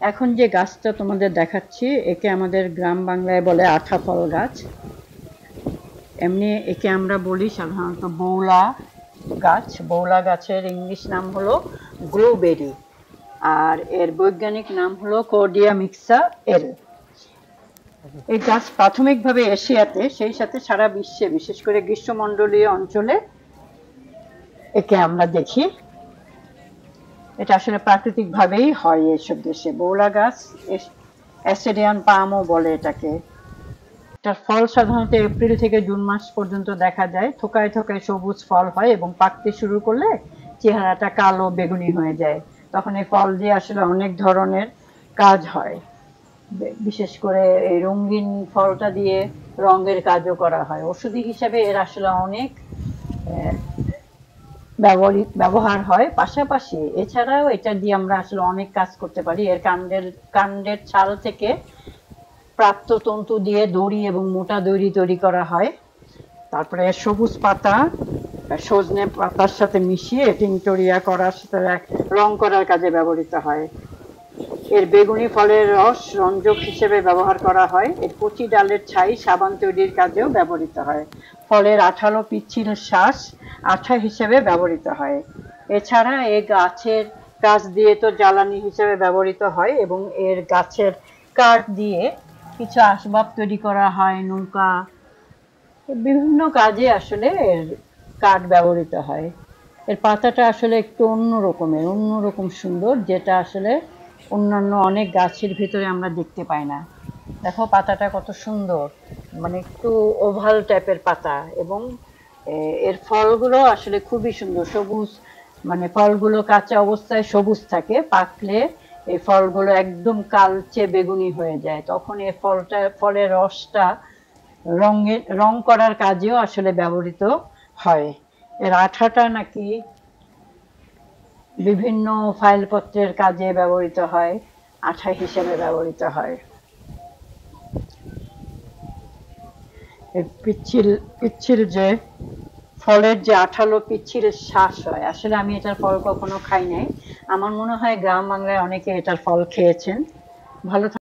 এখন যে গাছটা তোমাদের দেখাচ্ছি একে আমাদের গ্রাম বাংলায় বলে আঠা ফল গাছ। এমনি একে আমরা বলি সাধারণত বৌলা গাছ। বৌলা গাছের ইংলিশ নাম হলো ব্লুবেরি, আর এর বৈজ্ঞানিক নাম হলো কর্ডিয়া মিক্সা এল। এই গাছ প্রাথমিকভাবে এশিয়াতে, সেই সাথে সারা বিশ্বে, বিশেষ করে গ্রীষ্মমণ্ডলীয় অঞ্চলে একে আমরা দেখি। এটা আসলে প্রাকৃতিক ভাবেই হয় এইসব দেশে। বৌলা গাছ অ্যাসেডিয়ান পামও বলে এটাকে। এটার ফল সাধারণত এপ্রিল থেকে জুন মাস পর্যন্ত দেখা যায়। থোকায় থোকায় সবুজ ফল হয় এবং পাকতে শুরু করলে চেহারাটা কালো বেগুনি হয়ে যায়। তখন এই ফল দিয়ে আসলে অনেক ধরনের কাজ হয়। বিশেষ করে এই রঙিন ফলটা দিয়ে রঙের কাজও করা হয়। ওষুধি হিসাবে এর আসলে অনেক ব্যবহার হয়। পাশাপাশি এছাড়াও এটা দিয়ে আমরা আসলে অনেক কাজ করতে পারি। এর কাণ্ডের ছাল থেকে প্রাপ্ত তন্তু দিয়ে দড়ি এবং মোটা দড়ি তৈরি করা হয়। তারপরে সবুজ পাতা সজনে পাতার সাথে মিশিয়ে টিংটোরিয়া করার সাথে রং করার কাজে ব্যবহৃত হয়। এর বেগুনি ফলের রস রঞ্জক হিসেবে ব্যবহার করা হয়। এর কচি ডালের ছাই সাবান তৈরির কাজেও ব্যবহৃত হয়। ফলের আঠালো পিচ্ছিল শ্বাস আঠা হিসেবে ব্যবহৃত হয়। এছাড়া এই গাছের গাছ দিয়ে তো জ্বালানি হিসেবে ব্যবহৃত হয় এবং এর গাছের কাঠ দিয়ে কিছু আসবাব তৈরি করা হয়, নৌকা, বিভিন্ন কাজে আসলে এর কাঠ ব্যবহৃত হয়। এর পাতাটা আসলে একটু অন্যরকম সুন্দর, যেটা আসলে অন্যান্য অনেক গাছের ভিতরে আমরা দেখতে পাই না। দেখো পাতাটা কত সুন্দর, মানে একটু ওভাল টাইপের পাতা, এবং এর ফলগুলো আসলে খুবই সুন্দর সবুজ। মানে ফলগুলো কাঁচা অবস্থায় সবুজ থাকে, পাকলে এই ফলগুলো একদম কালচে বেগুনি হয়ে যায়। তখন এই ফলের রসটা রং করার কাজেও আসলে ব্যবহৃত হয়। এর আঠাটা নাকি বিভিন্ন ফাইলপত্রের কাজে ব্যবহৃত হয়, আঠা হিসেবে ব্যবহৃত হয়। পিচ্ছিল যে ফলের যে আঠালো পিচ্ছিল শ্বাস হয়, আসলে আমি এটার ফল কখনো খাই নাই। আমার মনে হয় গ্রাম বাংলায় অনেকে এটার ফল খেয়েছেন। ভালো